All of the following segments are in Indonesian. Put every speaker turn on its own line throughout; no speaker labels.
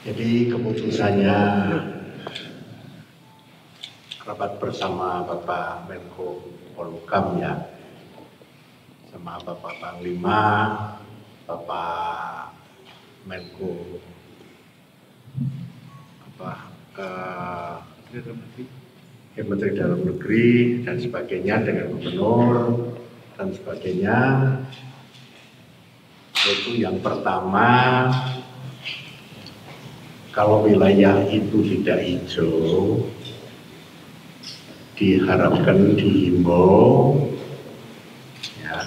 Jadi keputusannya rapat bersama Bapak Menko Polhukam ya, sama Bapak Panglima, Bapak Menko Menteri Dalam Negeri dan sebagainya, dengan Gubernur dan sebagainya. Itu yang pertama, kalau wilayah itu tidak hijau, diharapkan dihimbau ya,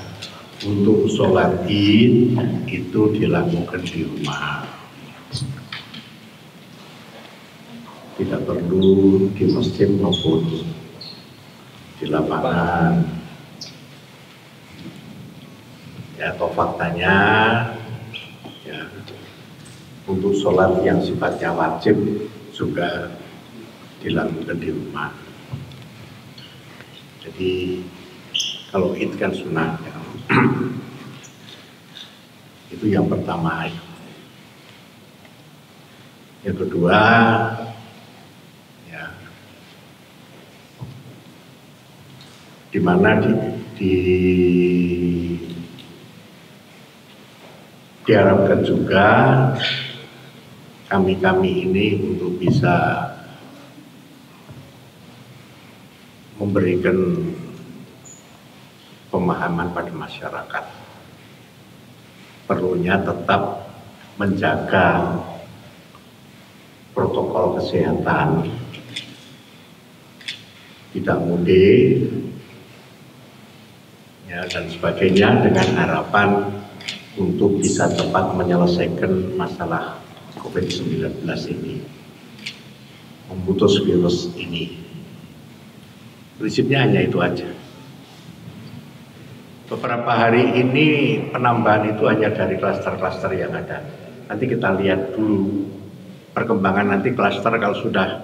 untuk sholat Id itu dilakukan di rumah, tidak perlu di masjid maupun di lapangan. Ya, atau faktanya ya, untuk sholat yang sifatnya wajib juga dilakukan di rumah. Jadi kalau Id kan sunnah ya. Itu yang pertama. Yang kedua ya, di mana diharapkan juga kami ini untuk bisa memberikan pemahaman pada masyarakat, perlunya tetap menjaga protokol kesehatan, tidak mudik ya, dan sebagainya, dengan harapan untuk bisa cepat menyelesaikan masalah COVID-19 ini, memutus virus ini. Prinsipnya hanya itu aja. Beberapa hari ini penambahan itu hanya dari klaster-klaster yang ada. Nanti kita lihat dulu perkembangan nanti klaster, kalau sudah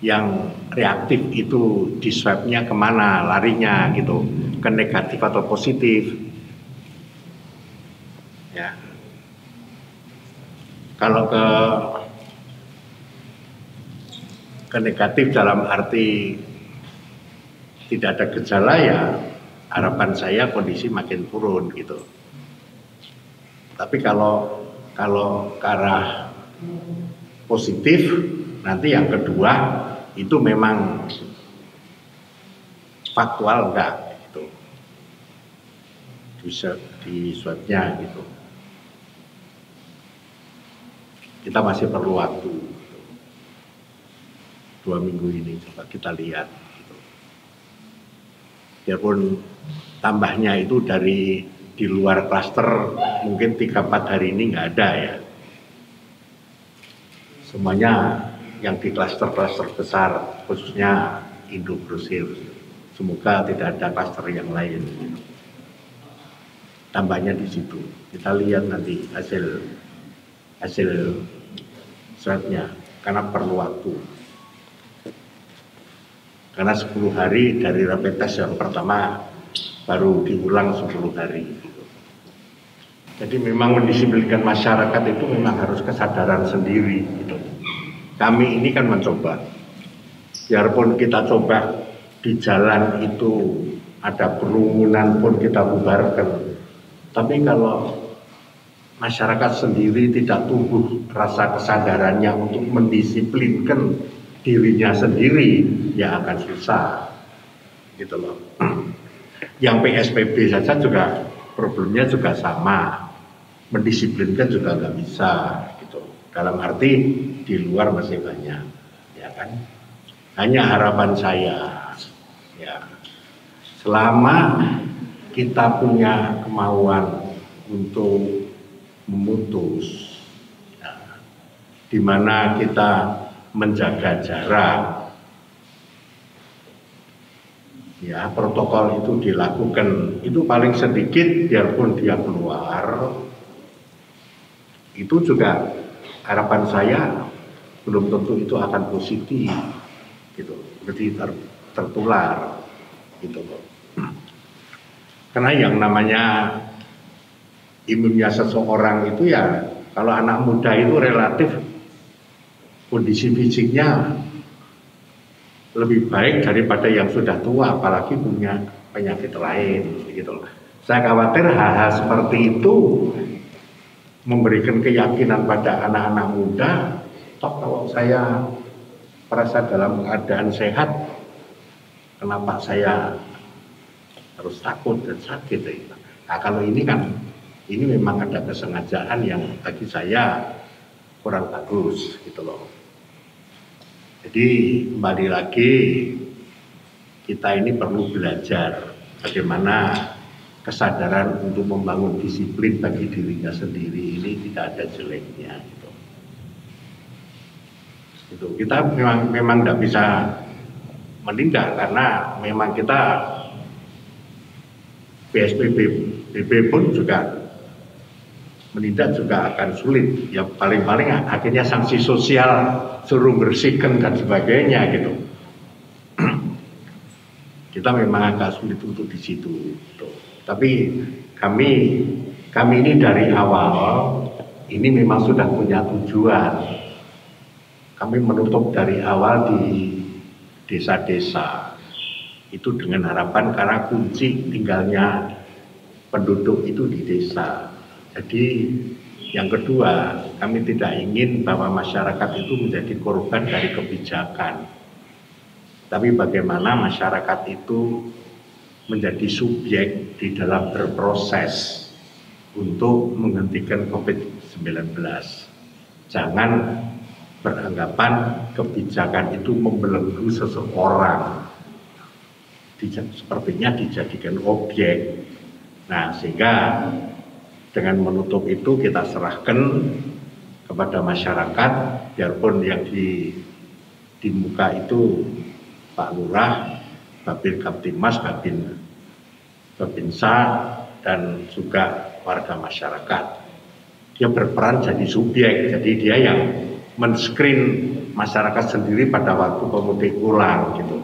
yang reaktif itu di swabnya kemana larinya gitu, ke negatif atau positif. Ya. Kalau ke negatif dalam arti tidak ada gejala, ya harapan saya kondisi makin turun gitu. Tapi kalau ke arah positif, nanti yang kedua itu memang faktual enggak gitu, bisa di swabnya gitu. Kita masih perlu waktu gitu. 2 minggu ini coba kita lihat gitu. Biarpun tambahnya itu dari di luar klaster, mungkin 3-4 hari ini nggak ada ya. Semuanya yang di klaster-klaster besar, khususnya Indo-Grosir. Semoga tidak ada klaster yang lain. Tambahnya di situ. Kita lihat nanti hasil swabnya, karena perlu waktu. Karena 10 hari dari rapid test yang pertama baru diulang 10 hari. Jadi memang mendisiplinkan masyarakat itu memang harus kesadaran sendiri gitu. Kami ini kan mencoba, biarpun kita coba di jalan itu ada kerumunan pun kita bubarkan. Tapi kalau masyarakat sendiri tidak tumbuh rasa kesadarannya untuk mendisiplinkan dirinya sendiri, ya akan susah gitu loh. Yang PSBB saja juga problemnya juga sama, mendisiplinkan juga nggak bisa gitu. Dalam arti di luar masih banyak, ya kan. Hanya harapan saya, ya, selama kita punya kemauan untuk memutus, ya, di mana kita menjaga jarak, ya protokol itu dilakukan, itu paling sedikit biarpun dia keluar, itu juga harapan saya belum tentu itu akan positif gitu, jadi tertular gitu loh. Karena yang namanya imunnya seseorang itu ya, kalau anak muda itu relatif kondisi fisiknya lebih baik daripada yang sudah tua, apalagi punya penyakit lain gitu loh. Saya khawatir hal-hal seperti itu memberikan keyakinan pada anak-anak muda, toh kalau saya merasa dalam keadaan sehat, kenapa saya harus takut dan sakit ya. Nah, kalau ini kan, ini memang ada kesengajaan yang bagi saya kurang bagus gitu loh. Jadi kembali lagi, kita ini perlu belajar bagaimana kesadaran untuk membangun disiplin bagi dirinya sendiri ini tidak ada jeleknya gitu. Gitu. Kita memang tidak bisa menindak karena memang kita PSBB pun juga menindak juga akan sulit. Ya paling-paling akhirnya sanksi sosial, suruh bersihkan dan sebagainya gitu. Kita memang agak sulit untuk di situ. Gitu. Tapi kami ini dari awal ini memang sudah punya tujuan. Kami menutup dari awal di desa-desa itu dengan harapan karena kunci tinggalnya penduduk itu di desa. Jadi yang kedua, kami tidak ingin bahwa masyarakat itu menjadi korban dari kebijakan. Tapi bagaimana masyarakat itu menjadi subjek di dalam berproses untuk menghentikan COVID-19. Jangan beranggapan kebijakan itu membelenggu seseorang. Sepertinya dijadikan objek. Nah, sehingga dengan menutup itu kita serahkan kepada masyarakat, biarpun yang di muka itu Pak Lurah, Babin Kaptimas, Babinsa, dan juga warga masyarakat. Dia berperan jadi subjek, jadi dia yang men-screen masyarakat sendiri pada waktu pemudik ulang gitu.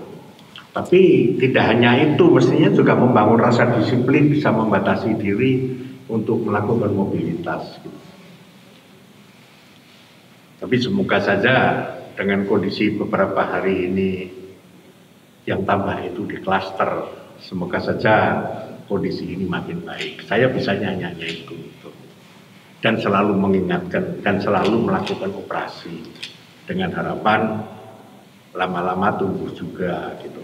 Tapi tidak hanya itu, mestinya juga membangun rasa disiplin, bisa membatasi diri untuk melakukan mobilitas. Gitu. Tapi semoga saja dengan kondisi beberapa hari ini yang tambah itu di klaster, semoga saja kondisi ini makin baik. Saya bisa hanya itu. Dan selalu mengingatkan dan selalu melakukan operasi dengan harapan lama-lama tumbuh juga gitu.